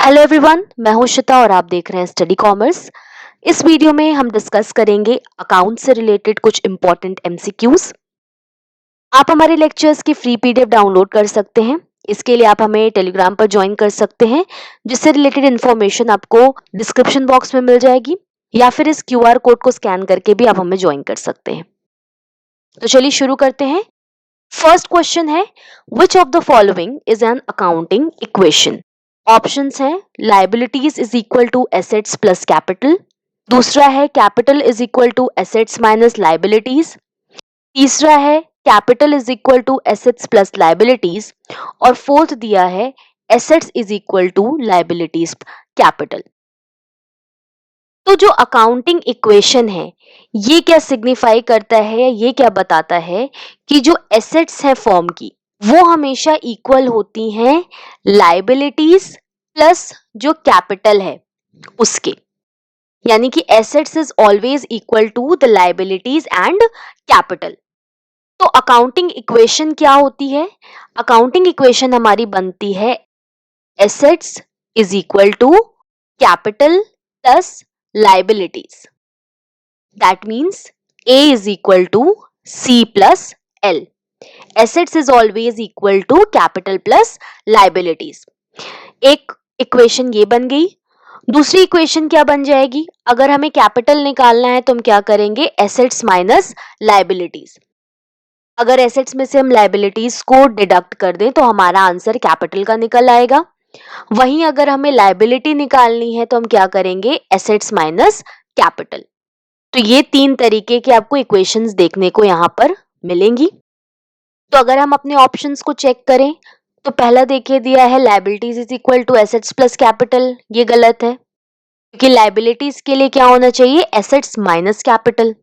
Hello everyone, मैं हूं श्वेता और आप देख रहे हैं स्टडी कॉमर्स। इस वीडियो में हम डिस्कस करेंगे अकाउंट से रिलेटेड कुछ इंपॉर्टेंट एमसीक्यूज। आप हमारे लेक्चर्स की फ्री पीडीएफ डाउनलोड कर सकते हैं। इसके लिए आप हमें टेलीग्राम पर ज्वाइन कर सकते हैं, जिससे रिलेटेड इंफॉर्मेशन आपको डिस्क्रिप्शन बॉक्स में मिल जाएगी, या फिर इस क्यूआर कोड को स्कैन करके भी आप हमें ज्वाइन कर सकते हैं। तो चलिए शुरू करते हैं। फर्स्ट क्वेश्चन है, which of the following is an accounting equation? Options हैं liabilities is equal to assets plus capital, दूसरा है capital is equal to assets minus liabilities, तीसरा है capital is equal to assets plus liabilities, और fourth दिया है assets is equal to liabilities capital. तो जो अकाउंटिंग इक्वेशन है, ये क्या सिग्निफाई करता है, ये क्या बताता है कि जो एसेट्स है फर्म की वो हमेशा इक्वल होती हैं लाइबिलिटीज प्लस जो कैपिटल है उसके, यानी कि assets is always equal to the liabilities and capital. तो अकाउंटिंग इक्वेशन क्या होती है? अकाउंटिंग इक्वेशन हमारी बनती है assets is equal to capital plus liabilities. That means A is equal to C plus L. Assets is always equal to capital plus liabilities. एक equation ये बन गई। दूसरी इक्वेशन क्या बन जाएगी? अगर हमें कैपिटल निकालना है तो हम क्या करेंगे? Assets minus liabilities. अगर एसेट्स में से हम लाइबिलिटीज को डिडक्ट कर दें तो हमारा आंसर कैपिटल का निकल आएगा। वहीं अगर हमें लाइबिलिटी निकालनी है तो हम क्या करेंगे? Assets minus capital. तो ये तीन तरीके के आपको इक्वेशंस देखने को यहाँ पर मिलेंगी। तो अगर हम अपने ऑप्शंस को चेक करें तो पहला देखिए दिया है liabilities is equal to assets plus capital, ये गलत है क्योंकि लाइबिलिटीज के लिए क्या होना चाहिए? Assets minus capital.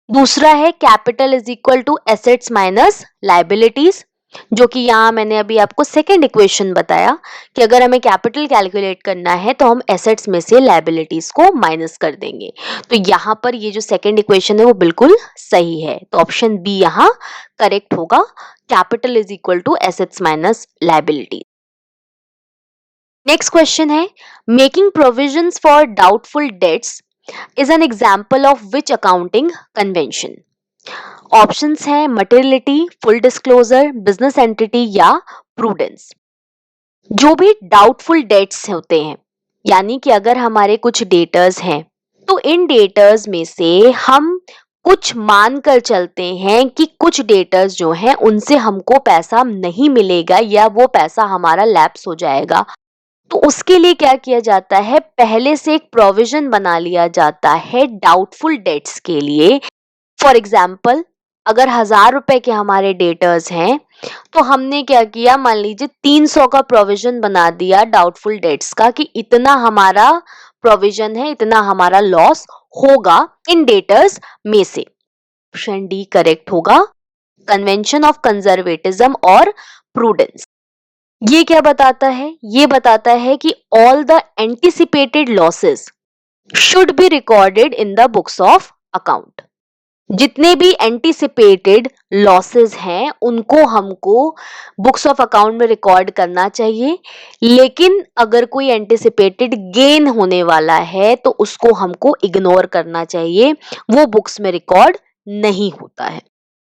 दूसरा है capital is equal to assets minus liabilities, जो कि यहाँ मैंने अभी आपको सेकेंड इक्वेशन बताया कि अगर हमें कैपिटल कैलकुलेट करना है तो हम एसेट्स में से लाइबिलिटीज को माइनस कर देंगे। तो यहाँ पर ये जो सेकेंड इक्वेशन है वो बिल्कुल सही है, तो ऑप्शन बी यहाँ करेक्ट होगा, capital is equal to assets minus liability. Next question है, making provisions for doubtful debts is an example of which accounting convention? Options हैं materiality, full disclosure, business entity या प्रूडेंस। जो भी doubtful debts होते हैं, यानी कि अगर हमारे कुछ डेटर्स हैं तो इन डेटर्स में से हम कुछ मान कर चलते हैं कि कुछ डेटर्स जो हैं उनसे हमको पैसा नहीं मिलेगा या वो पैसा हमारा लैप्स हो जाएगा, तो उसके लिए क्या किया जाता है? पहले से एक प्रोविजन बना लिया जाता है डाउटफुल डेट्स के लिए। फॉर एग्जाम्पल, अगर 1000 रुपए के हमारे डेटर्स हैं तो हमने क्या किया, मान लीजिए 300 का प्रोविजन बना दिया डाउटफुल डेट्स का कि इतना हमारा प्रोविजन है, इतना हमारा लॉस होगा इन डेटर्स में से। ऑप्शन डी करेक्ट होगा, कन्वेंशन ऑफ कंजर्वेटिज्म और प्रूडेंस। ये क्या बताता है? ये बताता है कि all the anticipated losses should be recorded in the books of account. जितने भी एंटिसिपेटेड लॉसेस हैं उनको हमको बुक्स ऑफ अकाउंट में रिकॉर्ड करना चाहिए, लेकिन अगर कोई एंटिसिपेटेड गेन होने वाला है तो उसको हमको इग्नोर करना चाहिए, वो बुक्स में रिकॉर्ड नहीं होता है।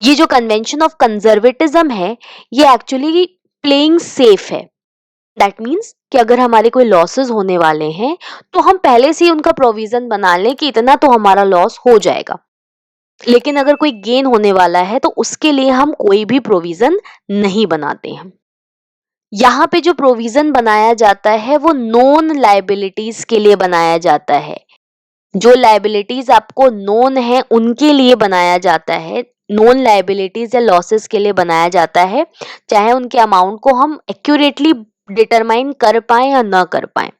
ये जो कन्वेंशन ऑफ कंजर्वेटिज्म है ये एक्चुअली प्लेइंग सेफ है। दैट मीन्स कि अगर हमारे कोई लॉसेस होने वाले हैं तो हम पहले से ही उनका प्रोविजन बना लें कि इतना तो हमारा लॉस हो जाएगा, लेकिन अगर कोई गेन होने वाला है तो उसके लिए हम कोई भी प्रोविजन नहीं बनाते हैं। यहाँ पे जो प्रोविजन बनाया जाता है वो नॉन लायबिलिटीज के लिए बनाया जाता है। जो लायबिलिटीज आपको नॉन है उनके लिए बनाया जाता है, नॉन लायबिलिटीज या लॉसेस के लिए बनाया जाता है, चाहे उनके अमाउंट को हम एक्यूरेटली डिटरमाइन कर पाए या ना कर पाए।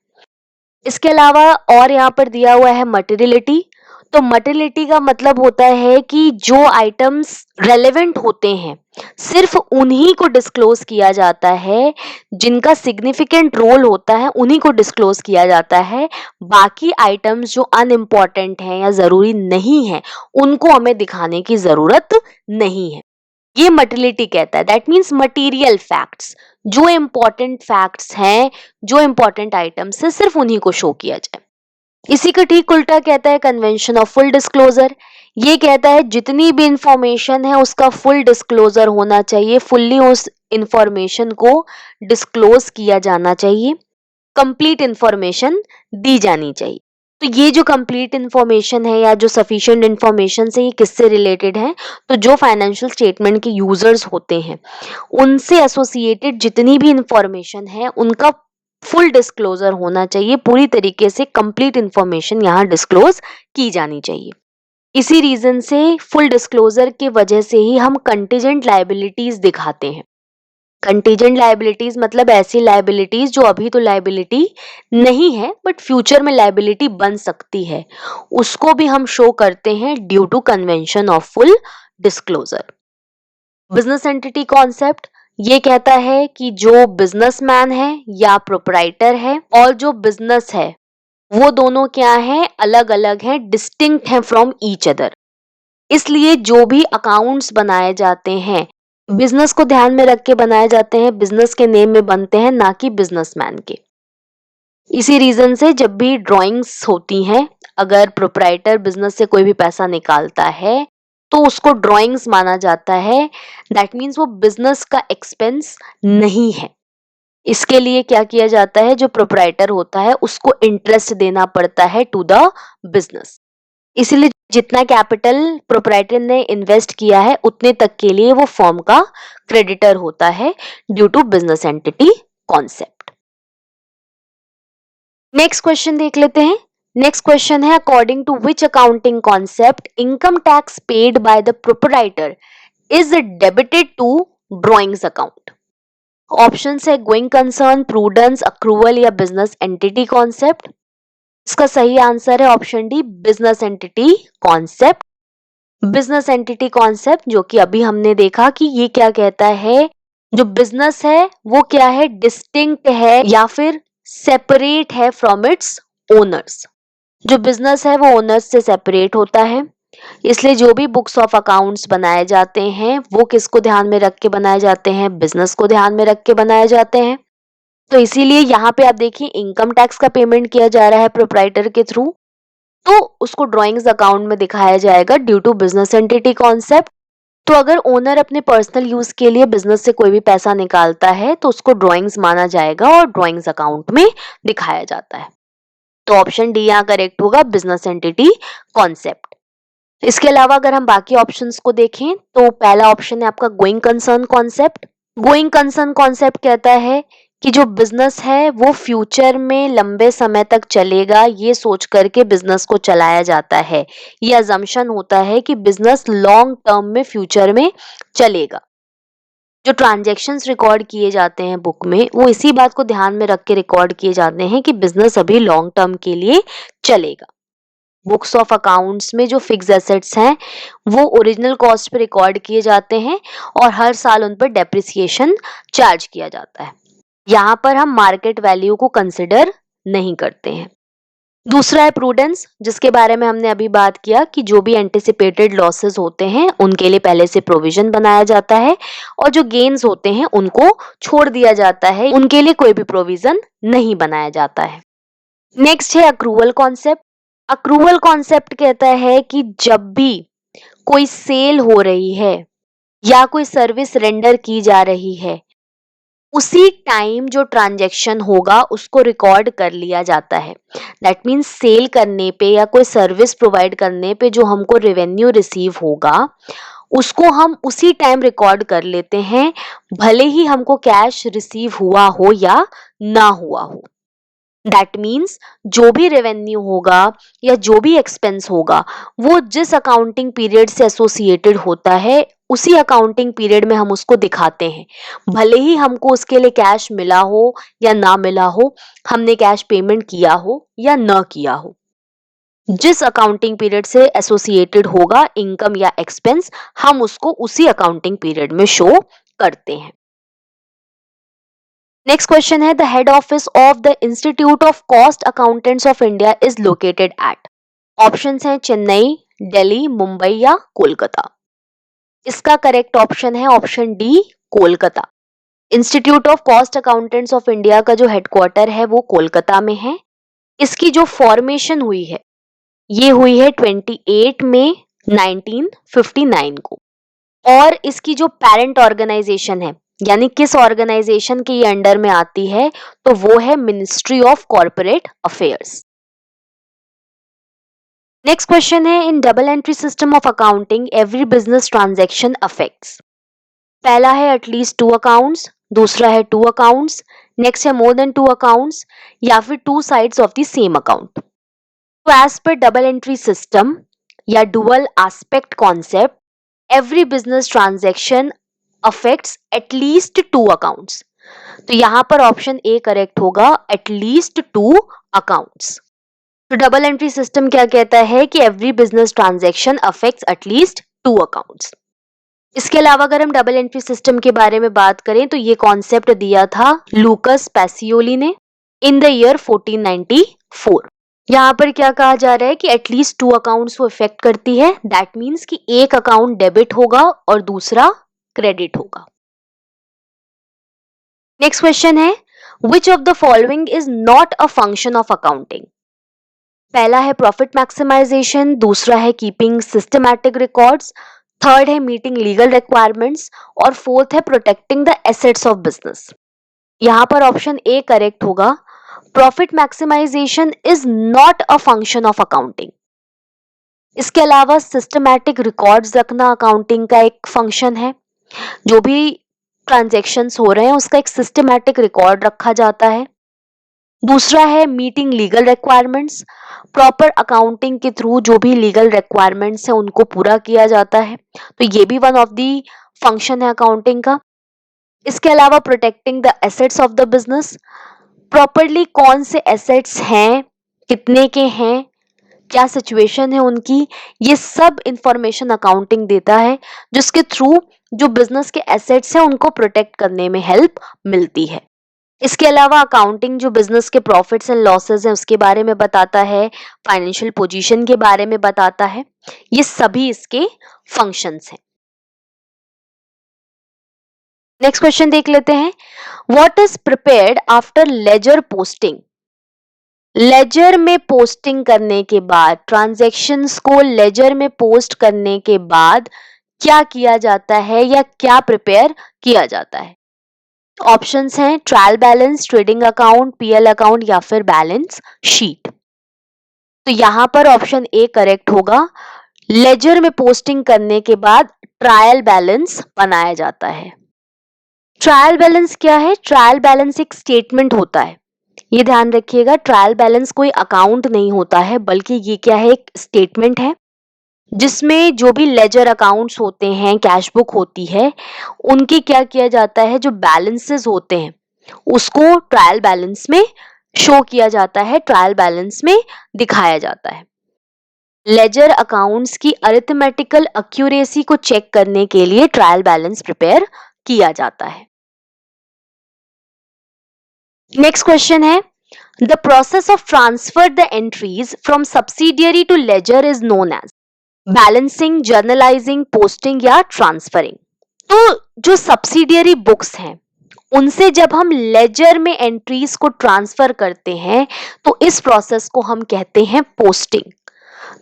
इसके अलावा और यहाँ पर दिया हुआ है मटेरियलिटी। तो मटेरियलिटी का मतलब होता है कि जो आइटम्स रेलेवेंट होते हैं सिर्फ उन्हीं को डिस्क्लोज किया जाता है, जिनका सिग्निफिकेंट रोल होता है उन्हीं को डिस्क्लोज किया जाता है। बाकी आइटम्स जो अनइम्पॉर्टेंट हैं या जरूरी नहीं है उनको हमें दिखाने की जरूरत नहीं है। ये मटेरियलिटी कहता है, दैट मीन्स मटेरियल फैक्ट्स, जो इंपॉर्टेंट फैक्ट्स हैं, जो इंपॉर्टेंट आइटम्स है, सिर्फ उन्हीं को शो किया जाए। इसी का ठीक उल्टा कहता है कन्वेंशन ऑफ फुल डिस्क्लोजर। ये कहता है जितनी भी इंफॉर्मेशन है उसका फुल डिस्क्लोजर होना चाहिए, फुल्ली उस इंफॉर्मेशन को डिस्क्लोज किया जाना चाहिए, कंप्लीट इंफॉर्मेशन दी जानी चाहिए। तो ये जो कंप्लीट इंफॉर्मेशन है या जो सफिशिएंट इंफॉर्मेशन से, ये किससे रिलेटेड है? तो जो फाइनेंशियल स्टेटमेंट के यूजर्स होते हैं उनसे एसोसिएटेड जितनी भी इंफॉर्मेशन है उनका फुल डिस्क्लोजर होना चाहिए, पूरी तरीके से कंप्लीट इंफॉर्मेशन यहाँ डिस्क्लोज की जानी चाहिए। इसी रीजन से फुल डिस्क्लोजर के वजह से ही हम कंटीजेंट लायबिलिटीज दिखाते हैं। कंटीजेंट लायबिलिटीज मतलब ऐसी लायबिलिटीज जो अभी तो लायबिलिटी नहीं है बट फ्यूचर में लायबिलिटी बन सकती है, उसको भी हम शो करते हैं due to convention of full disclosure. Business entity concept ये कहता है कि जो बिजनेसमैन है या प्रोपराइटर है और जो बिजनेस है वो दोनों क्या है? अलग अलग है, डिस्टिंक्ट है फ्रॉम ईच अदर। इसलिए जो भी अकाउंट्स बनाए जाते हैं बिजनेस को ध्यान में रख के बनाए जाते हैं, बिजनेस के नेम में बनते हैं, ना कि बिजनेसमैन के। इसी रीजन से जब भी ड्राइंग्स होती हैं, अगर प्रोपराइटर बिजनेस से कोई भी पैसा निकालता है तो उसको ड्राइंग्स माना जाता है, दैट मीन्स वो बिजनेस का एक्सपेंस नहीं है। इसके लिए क्या किया जाता है? जो प्रोपराइटर होता है उसको इंटरेस्ट देना पड़ता है टू द बिजनेस। इसलिए जितना कैपिटल प्रोपराइटर ने इन्वेस्ट किया है उतने तक के लिए वो फर्म का क्रेडिटर होता है due to business entity concept. Next question देख लेते हैं। नेक्स्ट क्वेश्चन है according to which accounting concept income tax paid by the proprietor is debited to drawings account. Option है गोइंग कंसर्न, प्रूडेंस, अक्रूवल या business entity concept. इसका सही answer है option D, business entity concept. Business entity concept जो कि अभी हमने देखा कि ये क्या कहता है, जो बिजनेस है वो क्या है? डिस्टिंक्ट है या फिर सेपरेट है फ्रॉम इट्स ओनर्स। जो बिजनेस है वो ओनर्स से सेपरेट होता है, इसलिए जो भी बुक्स ऑफ अकाउंट्स बनाए जाते हैं वो किसको ध्यान में रख के बनाए जाते हैं? बिजनेस को ध्यान में रख के बनाए जाते हैं। तो इसीलिए यहाँ पे आप देखिए इनकम टैक्स का पेमेंट किया जा रहा है प्रोपराइटर के थ्रू, तो उसको ड्राइंग्स अकाउंट में दिखाया जाएगा due to business entity concept. तो अगर ओनर अपने पर्सनल यूज के लिए बिजनेस से कोई भी पैसा निकालता है तो उसको ड्राइंग्स माना जाएगा और ड्राइंग्स अकाउंट में दिखाया जाता है। तो ऑप्शन डी यहाँ करेक्ट होगा, बिजनेस एंटिटी कॉन्सेप्ट। इसके अलावा अगर हम बाकी ऑप्शंस को देखें तो पहला ऑप्शन है आपका going concern concept. Going concern concept कहता है कि जो बिजनेस है वो फ्यूचर में लंबे समय तक चलेगा, ये सोच करके बिजनेस को चलाया जाता है। ये अजम्पशन होता है कि बिजनेस लॉन्ग टर्म में फ्यूचर में चलेगा। जो ट्रांजैक्शंस रिकॉर्ड किए जाते हैं बुक में वो इसी बात को ध्यान में रख के रिकॉर्ड किए जाते हैं कि बिजनेस अभी लॉन्ग टर्म के लिए चलेगा। बुक्स ऑफ अकाउंट्स में जो फिक्स एसेट्स हैं वो ओरिजिनल कॉस्ट पे रिकॉर्ड किए जाते हैं और हर साल उन पर डेप्रिसिएशन चार्ज किया जाता है। यहाँ पर हम मार्केट वैल्यू को कंसिडर नहीं करते हैं। दूसरा है प्रूडेंस, जिसके बारे में हमने अभी बात किया कि जो भी एंटिसिपेटेड लॉसेस होते हैं उनके लिए पहले से प्रोविजन बनाया जाता है और जो गेन्स होते हैं उनको छोड़ दिया जाता है, उनके लिए कोई भी प्रोविजन नहीं बनाया जाता है। नेक्स्ट है अक्रूवल कॉन्सेप्ट। अक्रूवल कॉन्सेप्ट कहता है कि जब भी कोई सेल हो रही है या कोई सर्विस रेंडर की जा रही है उसी टाइम जो ट्रांजैक्शन होगा उसको रिकॉर्ड कर लिया जाता है। दैट मीन्स सेल करने पे या कोई सर्विस प्रोवाइड करने पे जो हमको रेवेन्यू रिसीव होगा उसको हम उसी टाइम रिकॉर्ड कर लेते हैं, भले ही हमको कैश रिसीव हुआ हो या ना हुआ हो। दैट मीन्स जो भी रेवेन्यू होगा या जो भी एक्सपेंस होगा वो जिस अकाउंटिंग पीरियड से एसोसिएटेड होता है उसी अकाउंटिंग पीरियड में हम उसको दिखाते हैं, भले ही हमको उसके लिए कैश मिला हो या ना मिला हो, हमने कैश पेमेंट किया हो या ना किया हो। जिस अकाउंटिंग पीरियड से एसोसिएटेड होगा इनकम या एक्सपेंस हम उसको उसी अकाउंटिंग पीरियड में शो करते हैं। नेक्स्ट क्वेश्चन है the head office of the institute of cost accountants of India is located at. Options हैं चेन्नई, दिल्ली, मुंबई या कोलकाता। इसका करेक्ट ऑप्शन है option D, Kolkata. Institute of cost accountants of India का जो हेडक्वार्टर है वो कोलकाता में है। इसकी जो फॉर्मेशन हुई है ये हुई है 28 मई 1959 को। और इसकी जो पेरेंट ऑर्गेनाइजेशन है, यानी किस ऑर्गेनाइजेशन के ये अंडर में आती है, तो वो है ministry of corporate affairs. Next question है, in double entry system of accounting every business transaction affects. पहला है एटलीस्ट 2 अकाउंट्स, दूसरा है 2 अकाउंट्स, नेक्स्ट है मोर देन 2 अकाउंट्स, या फिर 2 sides of the same account. तो एज पर डबल एंट्री सिस्टम या dual aspect concept, every business transaction affects at least 2 accounts. तो यहां पर ऑप्शन ए करेक्ट होगा, एटलीस्ट 2 अकाउंट्स। तो डबल एंट्री सिस्टम क्या कहता है कि every business transaction affects at least 2 accounts. इसके अलावा अगर हम डबल एंट्री सिस्टम के बारे में बात करें तो ये कॉन्सेप्ट दिया था लूकस पैसियोली ने इन द ईयर 1494। यहाँ पर क्या कहा जा रहा है कि एटलीस्ट 2 अकाउंट्स को इफेक्ट करती है, दैट मीन्स कि एक अकाउंट डेबिट होगा और दूसरा क्रेडिट होगा। नेक्स्ट क्वेश्चन है, which of the following is not a function of accounting. पहला है प्रॉफिट मैक्सिमाइजेशन, दूसरा है कीपिंग सिस्टमैटिक रिकॉर्ड्स, थर्ड है मीटिंग लीगल रिक्वायरमेंट्स और फोर्थ है protecting the assets of business. यहां पर ऑप्शन ए करेक्ट होगा, profit maximisation is not a function of accounting. इसके अलावा सिस्टमैटिक रिकॉर्ड्स रखना अकाउंटिंग का एक फंक्शन है। जो भी ट्रांजैक्शंस हो रहे हैं उसका एक सिस्टमैटिक रिकॉर्ड रखा जाता है। दूसरा है meeting legal requirements, proper accounting के थ्रू जो भी लीगल रिक्वायरमेंट्स है उनको पूरा किया जाता है, तो ये भी वन ऑफ दी फंक्शन है अकाउंटिंग का। इसके अलावा protecting the assets of the business, properly कौन से एसेट्स हैं, कितने के हैं, क्या सिचुएशन है उनकी, ये सब इंफॉर्मेशन अकाउंटिंग देता है, जिसके थ्रू जो बिजनेस के एसेट्स हैं उनको प्रोटेक्ट करने में हेल्प मिलती है। इसके अलावा अकाउंटिंग जो बिजनेस के प्रॉफिट्स एंड लॉसेस हैं उसके बारे में बताता है, फाइनेंशियल पोजीशन के बारे में बताता है, ये सभी इसके फंक्शंस हैं। नेक्स्ट क्वेश्चन देख लेते हैं, what is prepared after ledger posting. Ledger में पोस्टिंग करने के बाद, ट्रांजैक्शंस को लेजर में पोस्ट करने के बाद क्या किया जाता है या क्या प्रिपेयर किया जाता है। ऑप्शंस हैं trial balance, trading account, PL account या फिर बैलेंस शीट। तो यहां पर ऑप्शन ए करेक्ट होगा, लेजर में पोस्टिंग करने के बाद ट्रायल बैलेंस बनाया जाता है। ट्रायल बैलेंस क्या है? ट्रायल बैलेंस एक स्टेटमेंट होता है, ये ध्यान रखिएगा। ट्रायल बैलेंस कोई अकाउंट नहीं होता है, बल्कि ये क्या है, एक स्टेटमेंट है जिसमें जो भी लेजर अकाउंट्स होते हैं, कैश बुक होती है, उनकी क्या किया जाता है, जो बैलेंसेस होते हैं उसको ट्रायल बैलेंस में शो किया जाता है, ट्रायल बैलेंस में दिखाया जाता है। लेजर अकाउंट्स की अरिथमेटिकल एक्यूरेसी को चेक करने के लिए ट्रायल बैलेंस प्रिपेयर किया जाता है। नेक्स्ट क्वेश्चन है, the process of transfer the entries from subsidiary to ledger is known as balancing, journalising, posting या ट्रांसफरिंग। तो जो सब्सिडियरी बुक्स हैं उनसे जब हम लेजर में एंट्रीज को ट्रांसफर करते हैं तो इस प्रोसेस को हम कहते हैं पोस्टिंग।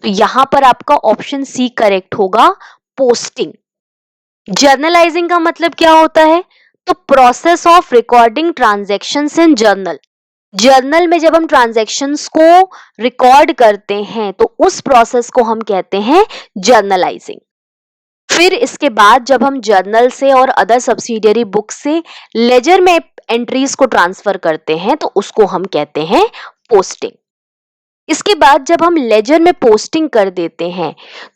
तो यहां पर आपका ऑप्शन सी करेक्ट होगा, पोस्टिंग। जर्नलाइजिंग का मतलब क्या होता है? तो process of recording transactions in journal. Journal में जब हम ट्रांजैक्शंस को रिकॉर्ड करते हैं तो उस प्रोसेस को हम कहते हैं जर्नलाइजिंग। फिर इसके बाद जब हम जर्नल से और अदर सब्सिडियरी बुक से लेजर में एंट्रीज को ट्रांसफर करते हैं तो उसको हम कहते हैं पोस्टिंग। इसके बाद जब हम लेजर में पोस्टिंग कर देते हैं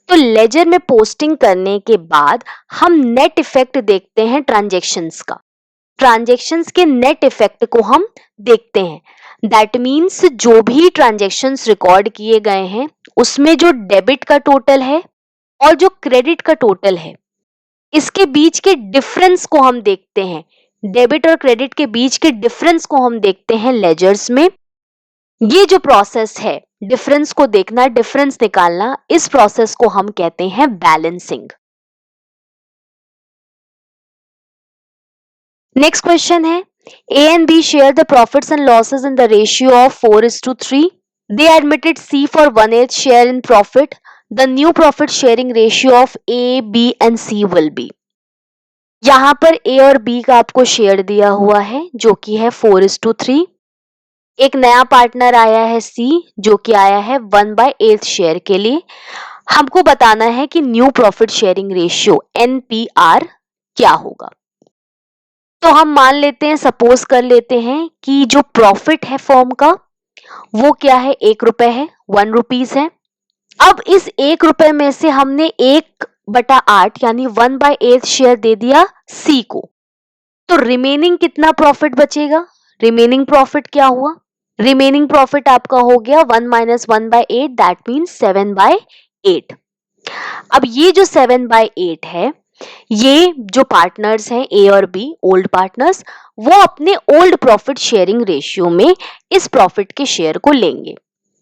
तो लेजर में पोस्टिंग करने के बाद हम नेट इफेक्ट देखते हैं ट्रांजैक्शंस का। ट्रांजैक्शंस के नेट इफेक्ट को हम देखते हैं, दैट मीन्स जो भी ट्रांजैक्शंस रिकॉर्ड किए गए हैं उसमें जो डेबिट का टोटल है और जो क्रेडिट का टोटल है, इसके बीच के डिफरेंस को हम देखते हैं। डेबिट और क्रेडिट के बीच के डिफरेंस को हम देखते हैं लेजर्स में। ये जो प्रोसेस है डिफरेंस को देखना, डिफरेंस निकालना, इस प्रोसेस को हम कहते हैं बैलेंसिंग। नेक्स्ट क्वेश्चन है, A and B share the profits and losses in the ratio of 4:3. They admitted C for 1/8 share in profit. The new profit sharing ratio of A, B and C will be. यहाँ पर A और B का आपको share दिया हुआ है जो कि है 4:3. एक नया पार्टनर आया है C जो कि आया है 1/8 शेयर के लिए. हमको बताना है कि new profit sharing ratio NPR क्या होगा. तो हम मान लेते हैं, सपोज कर लेते हैं कि जो प्रॉफिट है फर्म का वो क्या है, 1 रुपए है, 1 रुपीज है. अब इस 1 रुपए में से हमने 1/8 यानी 1/8 शेयर दे दिया सी को, तो रिमेनिंग कितना प्रॉफिट बचेगा. रिमेनिंग प्रॉफिट क्या हुआ, रिमेनिंग प्रॉफिट आपका हो गया 1 - 1/8, दैट मीन्स 7/8. अब ये जो 7/8 है, ये जो पार्टनर्स हैं ए और बी, ओल्ड पार्टनर्स, वो अपने ओल्ड प्रॉफिट शेयरिंग रेशियो में इस प्रॉफिट के शेयर को लेंगे.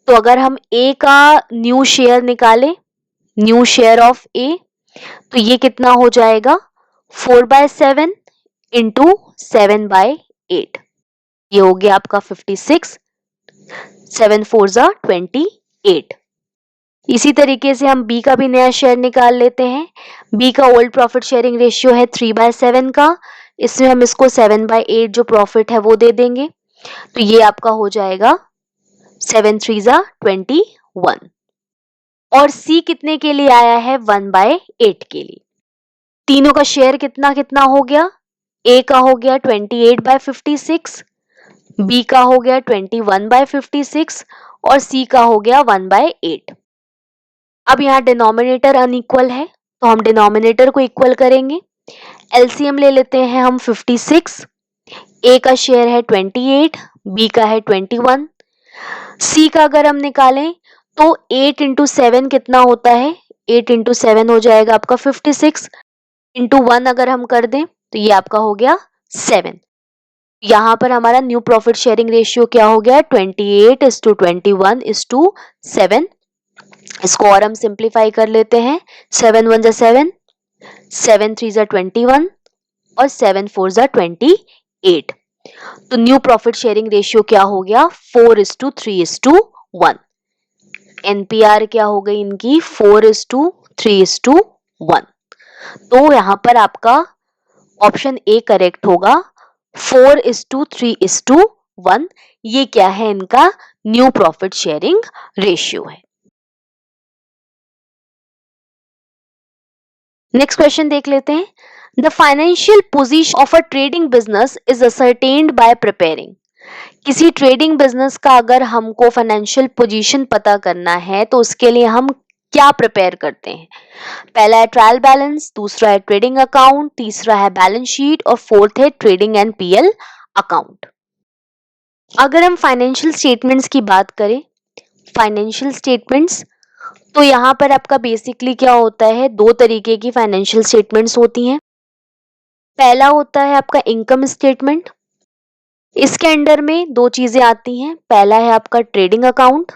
तो अगर हम ए का न्यू शेयर निकालें, न्यू शेयर ऑफ ए, तो ये कितना हो जाएगा, 4/7 इंटू 7/8. ये हो गया आपका 56, 7 4 28. इसी तरीके से हम बी का भी नया शेयर निकाल लेते हैं. बी का ओल्ड प्रॉफिट शेयरिंग रेशियो है 3/7 का, इसमें हम इसको 7/8 जो प्रॉफिट है वो दे देंगे, तो ये आपका हो जाएगा 7 3 21. और सी कितने के लिए आया है, 1/8 के लिए. तीनों का शेयर कितना कितना हो गया, ए का हो गया 28/56, बी का हो गया 21/56 और सी का हो गया 1/8. अब यहाँ डिनोमिनेटर अनइक्वल है तो हम डिनोमिनेटर को इक्वल करेंगे. एलसीएम ले लेते हैं हम 56, ए का शेयर है 28, बी का है 21, सी का अगर हम निकालें तो 8 इंटू 7 कितना होता है, 8 इंटू 7 हो जाएगा आपका 56, इंटू 1 अगर हम कर दें तो ये आपका हो गया 7. यहाँ पर हमारा न्यू प्रॉफिट शेयरिंग रेशियो क्या हो गया, 28:21:7. इसको और हम सिंप्लीफाई कर लेते हैं, 7 1 7, 7 3 21 और 7 4 28. तो न्यू प्रॉफिट शेयरिंग रेशियो क्या हो गया, 4:3:1. एनपीआर क्या हो गई इनकी, 4:3:1. तो यहां पर आपका ऑप्शन ए करेक्ट होगा, 4:3:1. ये क्या है, इनका न्यू प्रॉफिट शेयरिंग रेशियो है. नेक्स्ट क्वेश्चन देख लेते हैं. The financial position of a trading business is ascertained bye preparing. किसी ट्रेडिंग बिजनेस का अगर हमको फाइनेंशियल पोजीशन पता करना है तो उसके लिए हम क्या प्रिपेयर करते हैं. पहला है ट्रायल बैलेंस, दूसरा है ट्रेडिंग अकाउंट, तीसरा है बैलेंस शीट और फोर्थ है ट्रेडिंग एंड पीएल अकाउंट. अगर हम फाइनेंशियल स्टेटमेंट्स की बात करें, फाइनेंशियल स्टेटमेंट्स, तो यहाँ पर आपका बेसिकली क्या होता है, दो तरीके की फाइनेंशियल स्टेटमेंट्स होती हैं. पहला होता है आपका इनकम स्टेटमेंट. इसके अंडर में दो चीजें आती हैं, पहला है आपका ट्रेडिंग अकाउंट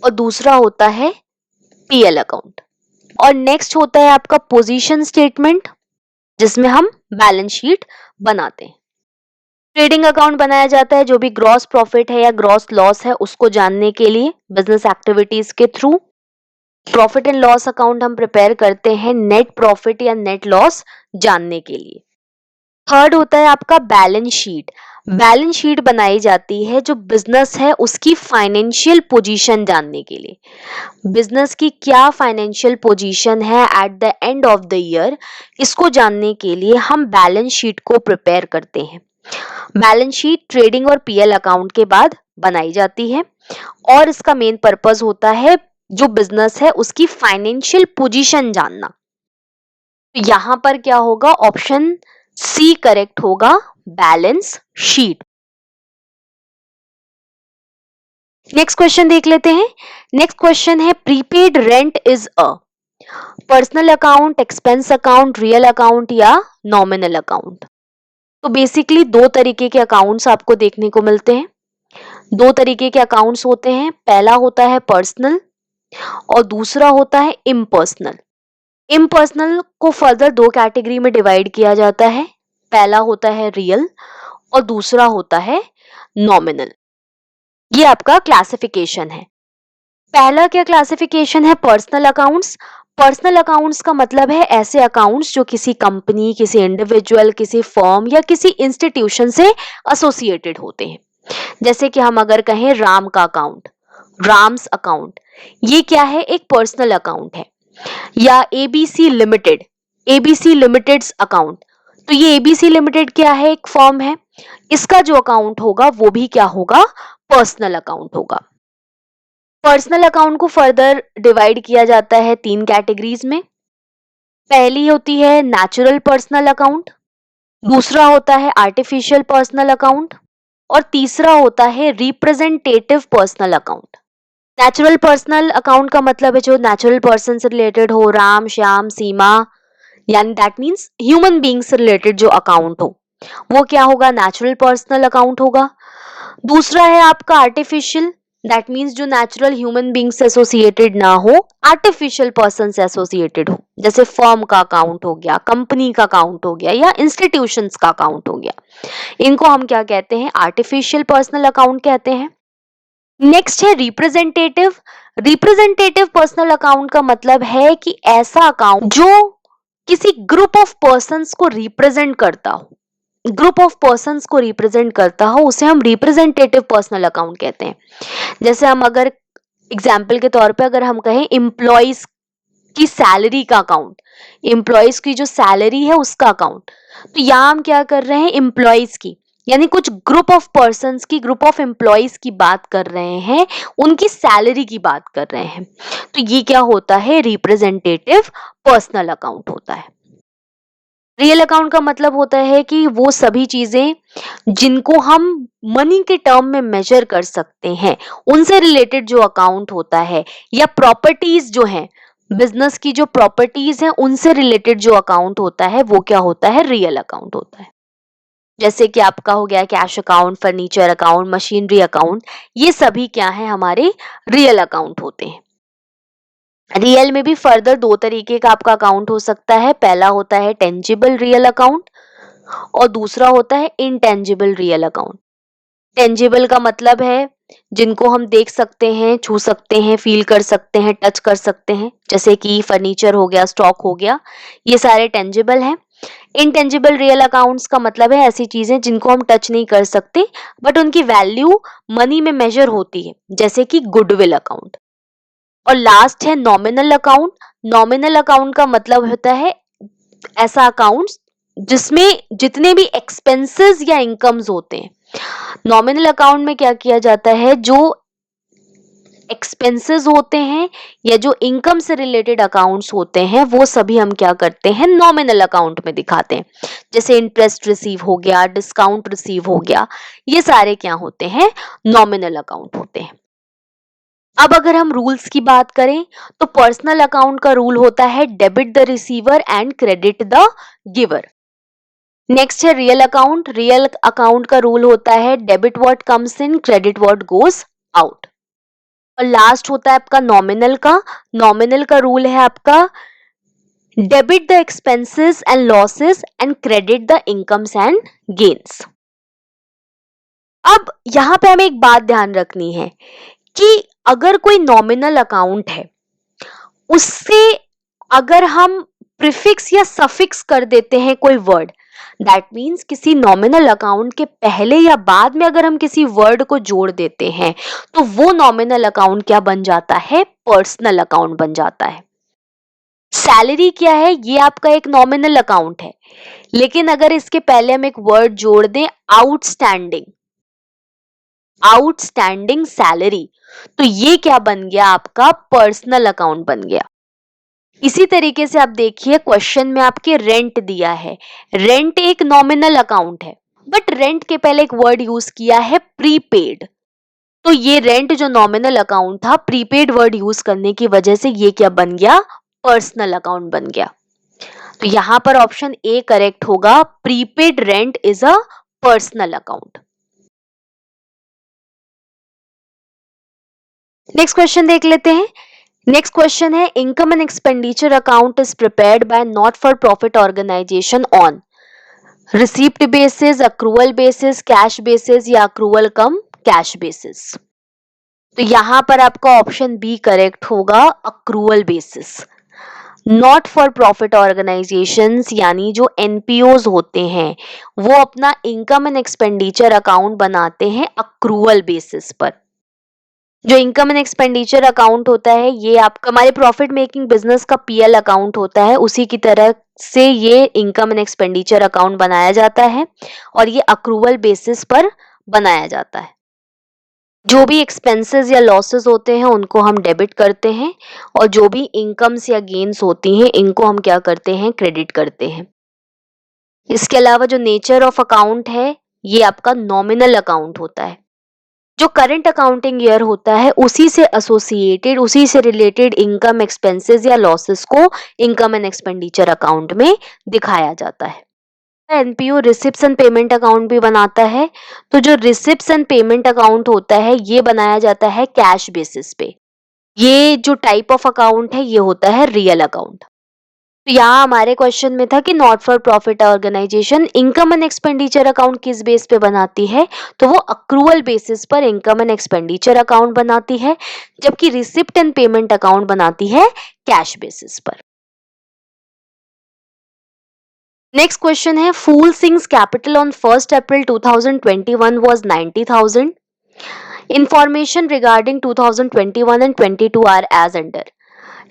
और दूसरा होता है पीएल अकाउंट. और नेक्स्ट होता है आपका पोजीशन स्टेटमेंट, जिसमें हम बैलेंस शीट बनाते हैं. ट्रेडिंग अकाउंट बनाया जाता है जो भी ग्रॉस प्रॉफिट है या ग्रॉस लॉस है उसको जानने के लिए बिजनेस एक्टिविटीज के through. Profit and loss account हम प्रिपेयर करते हैं नेट प्रॉफिट या नेट लॉस जानने के लिए. थर्ड होता है आपका बैलेंस शीट. बैलेंस शीट बनाई जाती है जो बिजनेस है उसकी फाइनेंशियल पोजीशन जानने के लिए. बिजनेस की क्या फाइनेंशियल पोजीशन है at the end of the year, इसको जानने के लिए हम बैलेंस शीट को प्रिपेयर करते हैं. बैलेंस शीट ट्रेडिंग और पीएल अकाउंट के बाद बनाई जाती है और इसका मेन पर्पस होता है जो बिजनेस है उसकी फाइनेंशियल पोजीशन जानना. यहां पर क्या होगा, ऑप्शन सी करेक्ट होगा, बैलेंस शीट. नेक्स्ट क्वेश्चन देख लेते हैं. नेक्स्ट क्वेश्चन है prepaid rent is a personal account, expense account, real account या नॉमिनल अकाउंट. तो बेसिकली दो तरीके के अकाउंट्स आपको देखने को मिलते हैं. दो तरीके के अकाउंट्स होते हैं, पहला होता है पर्सनल और दूसरा होता है इम्पर्सनल. इम्पर्सनल को फर्दर दो कैटेगरी में डिवाइड किया जाता है. पहला होता है रियल और दूसरा होता है नॉमिनल। ये आपका क्लासिफिकेशन है। पहला क्या क्लासिफिकेशन है? Personal accounts. पर्सनल अकाउंट्स का मतलब है ऐसे अकाउंट्स जो किसी कंपनी, किसी इंडिविजुअल, किसी फर्म या किसी इंस्टीट्यूशन से एसोसिएटेड होते हैं। जैसे कि हम अगर कहें राम का अकाउंट, राम्स अकाउंट, ये क्या है? एक पर्सनल अकाउंट है। या ABC limited, ABC limiteds account, तो ये एबीसी लिमिटेड क्या है? एक फर्म है। इसका जो अकाउंट होगा वो भी क्या होगा? पर्सनल अकाउंट होगा। पर्सनल अकाउंट को फर्दर डिवाइड किया जाता है 3 कैटेगरीज में। पहली होती है नेचुरल पर्सनल अकाउंट, दूसरा होता है आर्टिफिशियल पर्सनल अकाउंट और तीसरा होता है representative personal account. Natural personal account का मतलब है जो नेचुरल पर्सन से रिलेटेड हो, राम, श्याम, सीमा, यानी दैट मीन्स ह्यूमन बीइंग से रिलेटेड जो अकाउंट हो वो क्या होगा? नेचुरल पर्सनल अकाउंट होगा। दूसरा है आपका आर्टिफिशियल, दैट मीन्स जो नेचुरल ह्यूमन बीइंग से एसोसिएटेड ना हो, आर्टिफिशियल पर्सन से एसोसिएटेड हो, जैसे फर्म का अकाउंट हो गया, कंपनी का अकाउंट हो गया या इंस्टीट्यूशंस का अकाउंट हो गया। इनको हम क्या कहते हैं? आर्टिफिशियल पर्सनल अकाउंट कहते हैं। नेक्स्ट है रिप्रेजेंटेटिव। रिप्रेजेंटेटिव पर्सनल अकाउंट का मतलब है कि ऐसा अकाउंट जो किसी ग्रुप ऑफ पर्संस को रिप्रेजेंट करता हो, ग्रुप ऑफ पर्संस को रिप्रेजेंट करता हो, उसे हम रिप्रेजेंटेटिव पर्सनल अकाउंट कहते हैं। जैसे हम अगर एग्जाम्पल के तौर पे अगर हम कहें एम्प्लॉइज की सैलरी का अकाउंट, एम्प्लॉइज की जो सैलरी है उसका अकाउंट, तो यहाँ हम क्या कर रहे हैं? एम्प्लॉइज की, यानी कुछ ग्रुप ऑफ पर्संस की, ग्रुप ऑफ एम्प्लॉइज की बात कर रहे हैं, उनकी सैलरी की बात कर रहे हैं, तो ये क्या होता है? रिप्रेजेंटेटिव पर्सनल अकाउंट होता है। रियल अकाउंट का मतलब होता है कि वो सभी चीजें जिनको हम मनी के टर्म में मेजर कर सकते हैं, उनसे रिलेटेड जो अकाउंट होता है, या प्रॉपर्टीज जो हैं, बिजनेस की जो प्रॉपर्टीज हैं उनसे रिलेटेड जो अकाउंट होता है वो क्या होता है? रियल अकाउंट होता है। जैसे कि आपका हो गया cash account, furniture account, machinery account, ये सभी क्या है? हमारे रियल अकाउंट होते हैं। रियल में भी फर्दर 2 तरीके का आपका अकाउंट हो सकता है। पहला होता है टेंजिबल रियल अकाउंट और दूसरा होता है इनटेंजिबल रियल अकाउंट। टेंजिबल का मतलब है जिनको हम देख सकते हैं, छू सकते हैं, फील कर सकते हैं, टच कर सकते हैं, जैसे कि फर्नीचर हो गया, स्टॉक हो गया, ये सारे टेंजिबल हैं। इनटेंजिबल रियल अकाउंट्स का मतलब है ऐसी चीजें जिनको हम टच नहीं कर सकते बट उनकी वैल्यू मनी में मेजर होती है, जैसे कि गुडविल अकाउंट। और लास्ट है नॉमिनल अकाउंट। नॉमिनल अकाउंट का मतलब होता है ऐसा अकाउंट जिसमें जितने भी एक्सपेंसेस या इनकम्स होते हैं। नॉमिनल अकाउंट में क्या किया जाता है? जो एक्सपेंसेस होते हैं या जो इनकम से रिलेटेड अकाउंट्स होते हैं वो सभी हम क्या करते हैं? नॉमिनल अकाउंट में दिखाते हैं। जैसे इंटरेस्ट रिसीव हो गया, डिस्काउंट रिसीव हो गया, ये सारे क्या होते हैं? नॉमिनल अकाउंट होते हैं। अब अगर हम रूल्स की बात करें तो पर्सनल अकाउंट का रूल होता है debit the receiver and credit the giver. Next है रियल अकाउंट। रियल अकाउंट का रूल होता है debit what comes in, credit what goes out. और लास्ट होता है आपका नॉमिनल का। नॉमिनल का रूल है आपका debit the expenses and losses and credit the incomes and gains. अब यहां पे हमें एक बात ध्यान रखनी है कि अगर कोई नॉमिनल अकाउंट है उससे अगर हम प्रीफिक्स या सफिक्स कर देते हैं कोई वर्ड, दैट मीन्स किसी नॉमिनल अकाउंट के पहले या बाद में अगर हम किसी वर्ड को जोड़ देते हैं तो वो नॉमिनल अकाउंट क्या बन जाता है? पर्सनल अकाउंट बन जाता है। सैलरी क्या है? ये आपका एक नॉमिनल अकाउंट है, लेकिन अगर इसके पहले हम एक वर्ड जोड़ दें आउटस्टैंडिंग, आउटस्टैंडिंग सैलरी, तो ये क्या बन गया? आपका पर्सनल अकाउंट बन गया। इसी तरीके से आप देखिए क्वेश्चन में आपके रेंट दिया है। रेंट एक नॉमिनल अकाउंट है बट रेंट के पहले एक वर्ड यूज किया है प्रीपेड, तो ये रेंट जो नॉमिनल अकाउंट था प्रीपेड वर्ड यूज करने की वजह से ये क्या बन गया? पर्सनल अकाउंट बन गया। तो यहां पर ऑप्शन ए करेक्ट होगा, prepaid rent is a personal account. Next question देख लेते हैं। नेक्स्ट क्वेश्चन है income and expenditure account is prepared by not for profit organisation on. Receipt basis, accrual basis, cash basis या accrual cum cash basis. तो यहां पर आपका option B correct होगा, accrual basis. Not for profit organisations यानी जो एनपीओज होते हैं वो अपना इनकम एंड एक्सपेंडिचर अकाउंट बनाते हैं अक्रूवल बेसिस पर। जो इनकम एंड एक्सपेंडिचर अकाउंट होता है ये आपका हमारे प्रॉफिट मेकिंग बिजनेस का पीएल अकाउंट होता है, उसी की तरह से ये इनकम एंड एक्सपेंडिचर अकाउंट बनाया जाता है और ये अक्रूवल बेसिस पर बनाया जाता है। जो भी एक्सपेंसेस या लॉसेस होते हैं उनको हम डेबिट करते हैं और जो भी इनकम्स या गेन्स होती हैं इनको हम क्या करते हैं, क्रेडिट करते हैं। इसके अलावा जो नेचर ऑफ अकाउंट है ये आपका नॉमिनल अकाउंट होता है। जो करंट अकाउंटिंग ईयर होता है उसी से एसोसिएटेड, उसी से रिलेटेड इनकम, एक्सपेंसेस या लॉसेस को इनकम एंड एक्सपेंडिचर अकाउंट में दिखाया जाता है। NPO receipts and payment account भी बनाता है। तो जो रिसिप्ट्स एंड पेमेंट अकाउंट होता है ये बनाया जाता है कैश बेसिस पे। ये जो टाइप ऑफ अकाउंट है ये होता है रियल अकाउंट। तो यहाँ हमारे क्वेश्चन में था कि not for profit organisation income and expenditure account किस बेस पे बनाती है, तो वो अक्रूवल बेसिस पर इनकम एंड एक्सपेंडिचर अकाउंट बनाती है, जबकि रिसिप्ट एंड पेमेंट अकाउंट बनाती है कैश बेसिस पर। नेक्स्ट क्वेश्चन है, Phool Singh's capital on 1st April 2021 was 90,000. Information regarding 2021 and 22 are as under.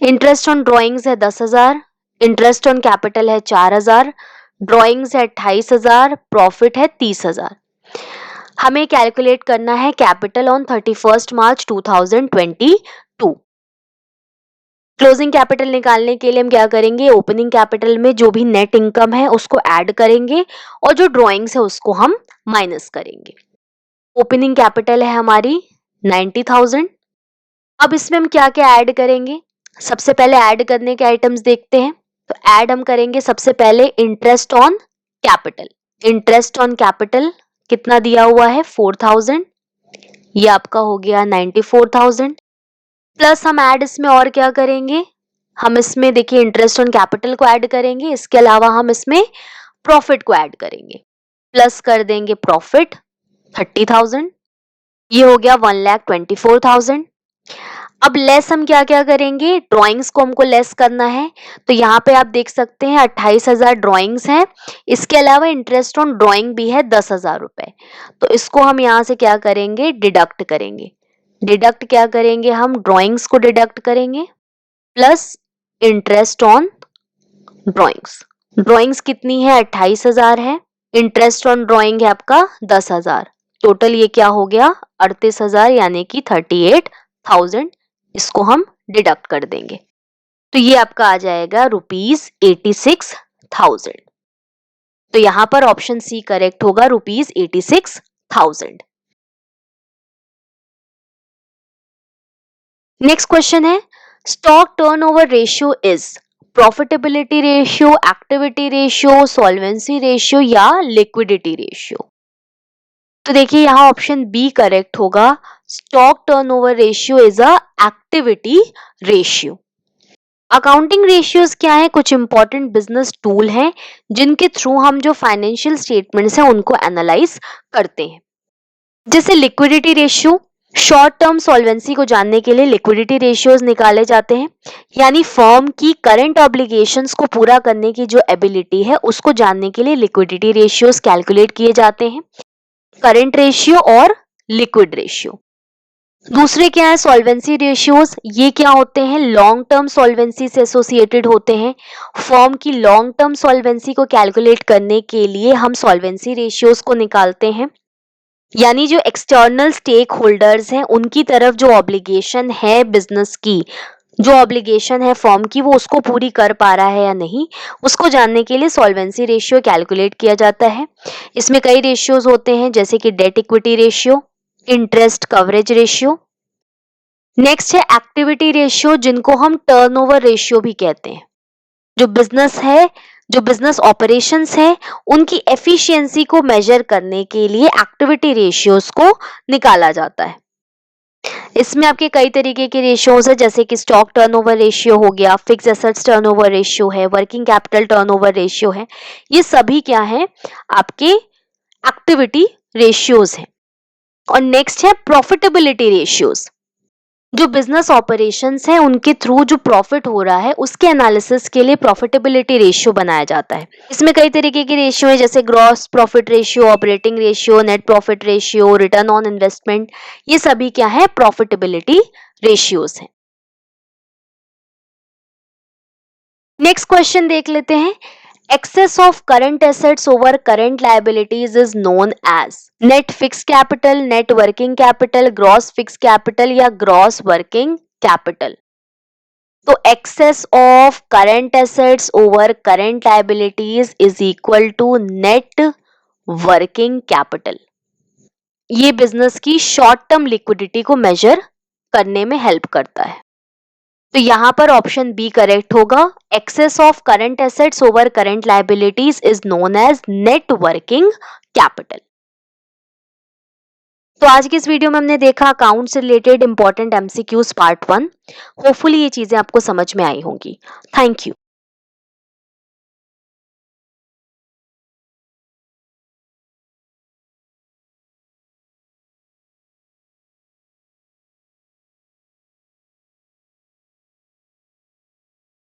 Interest on drawings है 10,000, इंटरेस्ट ऑन कैपिटल है 4,000, ड्रॉइंग्स है 28,000, प्रॉफिट है 30,000। हमें कैलकुलेट करना है capital on 31 March 2022। Closing capital निकालने के लिए हम क्या करेंगे, ओपनिंग कैपिटल में जो भी नेट इनकम है उसको ऐड करेंगे और जो ड्रॉइंग्स है उसको हम माइनस करेंगे। ओपनिंग कैपिटल है हमारी 90,000। अब इसमें हम क्या क्या ऐड करेंगे, सबसे पहले ऐड करने के आइटम्स देखते हैं। तो ऐड हम करेंगे सबसे पहले interest on capital. Interest on capital कितना दिया हुआ है 4,000, ये आपका हो गया 94,000। प्लस हम ऐड इसमें और क्या करेंगे, हम इसमें देखिए इंटरेस्ट ऑन कैपिटल को ऐड करेंगे, इसके अलावा हम इसमें प्रॉफिट को ऐड करेंगे। प्लस कर देंगे प्रॉफिट 30,000, ये हो गया 1,24,000। अब लेस हम क्या क्या करेंगे, ड्राइंग्स को हमको लेस करना है। तो यहाँ पे आप देख सकते हैं 28,000 ड्राइंग्स हैं, इसके अलावा इंटरेस्ट ऑन ड्राइंग भी है 10,000 रुपए। तो इसको हम यहाँ से क्या करेंगे, डिडक्ट करेंगे। डिडक्ट क्या करेंगे, हम ड्राइंग्स को डिडक्ट करेंगे plus interest on drawings. Drawings कितनी है 28,000 है, इंटरेस्ट ऑन ड्राइंग है आपका 10,000। टोटल ये क्या हो गया 38,000 यानी कि 38,000। इसको हम डिडक्ट कर देंगे तो ये आपका आ जाएगा ₹86,000। तो यहां पर ऑप्शन सी करेक्ट होगा, ₹86,000। नेक्स्ट क्वेश्चन है, stock turnover ratio is profitability ratio, activity ratio, solvency ratio या लिक्विडिटी रेशियो। तो देखिए यहाँ ऑप्शन बी करेक्ट होगा, stock turnover ratio is a activity ratio. Accounting ratios क्या है, कुछ इंपॉर्टेंट बिजनेस टूल हैं जिनके थ्रू हम जो फाइनेंशियल स्टेटमेंट्स हैं उनको एनालाइज करते हैं। जैसे liquidity ratio, short term solvency को जानने के लिए लिक्विडिटी रेशियोज निकाले जाते हैं, यानी फर्म की करंट ऑब्लिगेशंस को पूरा करने की जो एबिलिटी है उसको जानने के लिए लिक्विडिटी रेशियोज कैलकुलेट किए जाते हैं। करंट रेशियो और लिक्विड रेशियो। दूसरे क्या है, सॉल्वेंसी रेशियोज। ये क्या होते हैं, लॉन्ग टर्म सॉल्वेंसी से एसोसिएटेड होते हैं। फर्म की लॉन्ग टर्म सॉल्वेंसी को कैलकुलेट करने के लिए हम सॉल्वेंसी रेशियोज को निकालते हैं, यानी जो एक्सटर्नल स्टेक होल्डर्स हैं उनकी तरफ जो ऑब्लिगेशन है बिजनेस की, जो ऑब्लिगेशन है फर्म की, वो उसको पूरी कर पा रहा है या नहीं, उसको जानने के लिए सॉल्वेंसी रेशियो कैलकुलेट किया जाता है। इसमें कई रेशियोज होते हैं जैसे कि debt equity ratio, interest coverage ratio. Next है एक्टिविटी रेशियो, जिनको हम टर्नओवर रेशियो भी कहते हैं। जो बिजनेस है, जो बिजनेस ऑपरेशंस है, उनकी एफिशिएंसी को मेजर करने के लिए एक्टिविटी रेशियोज को निकाला जाता है। इसमें आपके कई तरीके के रेशियोज है, जैसे कि स्टॉक टर्नओवर रेशियो हो गया, फिक्स एसेट्स टर्नओवर रेशियो है, वर्किंग कैपिटल टर्नओवर रेशियो है। ये सभी क्या है, आपके एक्टिविटी रेशियोज हैं। और नेक्स्ट है प्रॉफिटेबिलिटी रेशियोज। जो बिजनेस ऑपरेशंस हैं उनके थ्रू जो प्रॉफिट हो रहा है उसके एनालिसिस के लिए प्रॉफिटेबिलिटी रेशियो बनाया जाता है। इसमें कई तरीके के रेशियो है, जैसे gross profit ratio, operating ratio, net profit ratio, return on investment. ये सभी क्या है, प्रॉफिटेबिलिटी रेशियोज हैं। नेक्स्ट क्वेश्चन देख लेते हैं। Excess of current assets over current liabilities is known as net fixed capital, net working capital, gross fixed capital या gross working capital। तो excess of current assets over current liabilities is equal to net working capital। ये business की short term liquidity को measure करने में help करता है। तो यहां पर ऑप्शन बी करेक्ट होगा। Excess of current assets over current liabilities is known as net working capital. तो आज की इस वीडियो में हमने देखा अकाउंट से related important MCQs part 1। Hopefully ये चीजें आपको समझ में आई होंगी। Thank you.